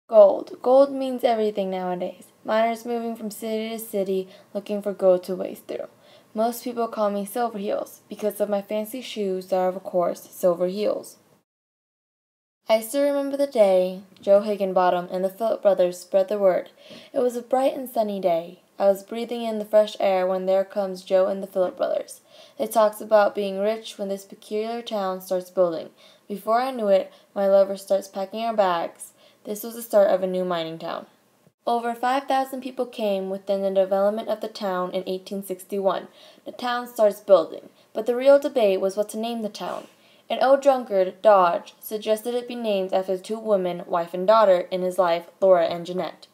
Gold. Gold means everything nowadays. Miners moving from city to city looking for gold to waste through. Most people call me Silver Heels because of my fancy shoes that are, of course, silver heels. I still remember the day Joe Higginbottom and the Phillip brothers spread the word. It was a bright and sunny day. I was breathing in the fresh air when there comes Joe and the Phillip brothers. It talks about being rich when this peculiar town starts building. Before I knew it, my lover starts packing our bags. This was the start of a new mining town. Over 5,000 people came within the development of the town in 1861. The town starts building, but the real debate was what to name the town. An old drunkard, Dodge, suggested it be named after the two women, wife and daughter, in his life, Laura and Jeanette.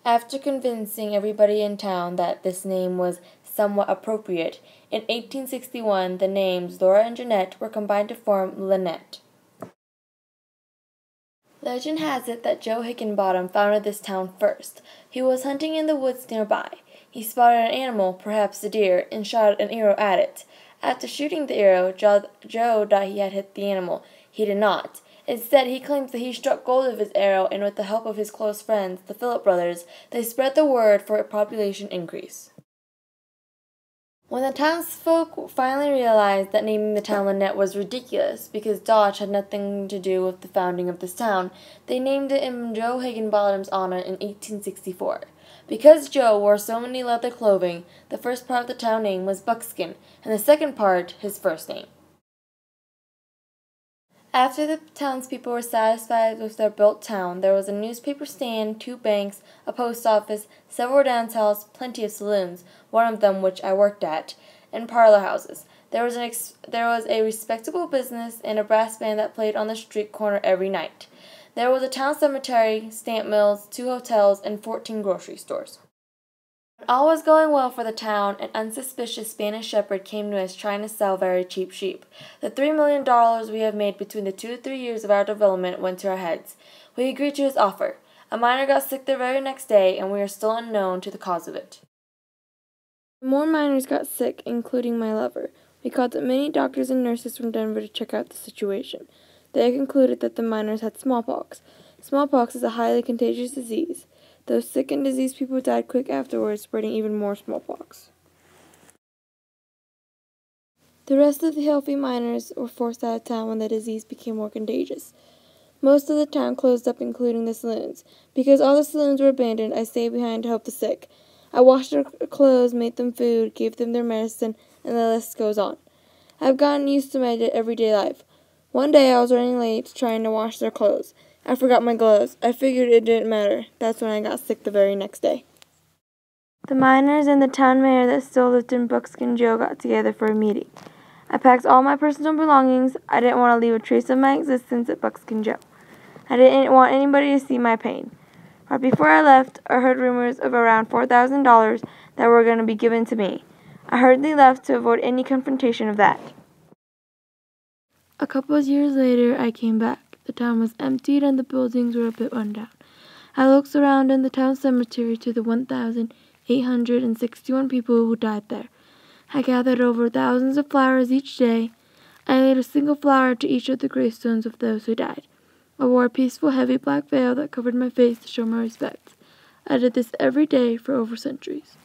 After convincing everybody in town that this name was somewhat appropriate, in 1861 the names Laura and Jeanette were combined to form Lynette. Legend has it that Joe Higginbottom founded this town first. He was hunting in the woods nearby. He spotted an animal, perhaps a deer, and shot an arrow at it. After shooting the arrow, Joe thought he had hit the animal. He did not. Instead, he claims that he struck gold with his arrow, and with the help of his close friends, the Phillip brothers, they spread the word for a population increase. When the townsfolk finally realized that naming the town Lynette was ridiculous because Dodge had nothing to do with the founding of this town, they named it in Joe Higginbottom's honor in 1864. Because Joe wore so many leather clothing, the first part of the town name was Buckskin, and the second part his first name. After the townspeople were satisfied with their built town, there was a newspaper stand, 2 banks, a post office, several dance halls, plenty of saloons, one of them which I worked at, and parlor houses. There was a respectable business and a brass band that played on the street corner every night. There was a town cemetery, stamp mills, 2 hotels, and 14 grocery stores. When all was going well for the town, an unsuspicious Spanish shepherd came to us trying to sell very cheap sheep. The $3 million we have made between the 2 to 3 years of our development went to our heads. We agreed to his offer. A miner got sick the very next day, and we are still unknown to the cause of it. More miners got sick, including my lover. We called up many doctors and nurses from Denver to check out the situation. They concluded that the miners had smallpox. Smallpox is a highly contagious disease. Those sick and diseased people died quick afterwards, spreading even more smallpox. The rest of the healthy miners were forced out of town when the disease became more contagious. Most of the town closed up, including the saloons. Because all the saloons were abandoned, I stayed behind to help the sick. I washed their clothes, made them food, gave them their medicine, and the list goes on. I've gotten used to my everyday life. One day I was running late trying to wash their clothes. I forgot my gloves. I figured it didn't matter. That's when I got sick the very next day. The miners and the town mayor that still lived in Buckskin Joe got together for a meeting. I packed all my personal belongings. I didn't want to leave a trace of my existence at Buckskin Joe. I didn't want anybody to see my pain. Right before I left, I heard rumors of around $4,000 that were going to be given to me. I hurriedly left to avoid any confrontation of that. A couple of years later, I came back. The town was emptied and the buildings were a bit run down. I looked around in the town cemetery to the 1,861 people who died there. I gathered over thousands of flowers each day. I laid a single flower to each of the gravestones of those who died. I wore a peaceful, heavy black veil that covered my face to show my respect. I did this every day for over centuries.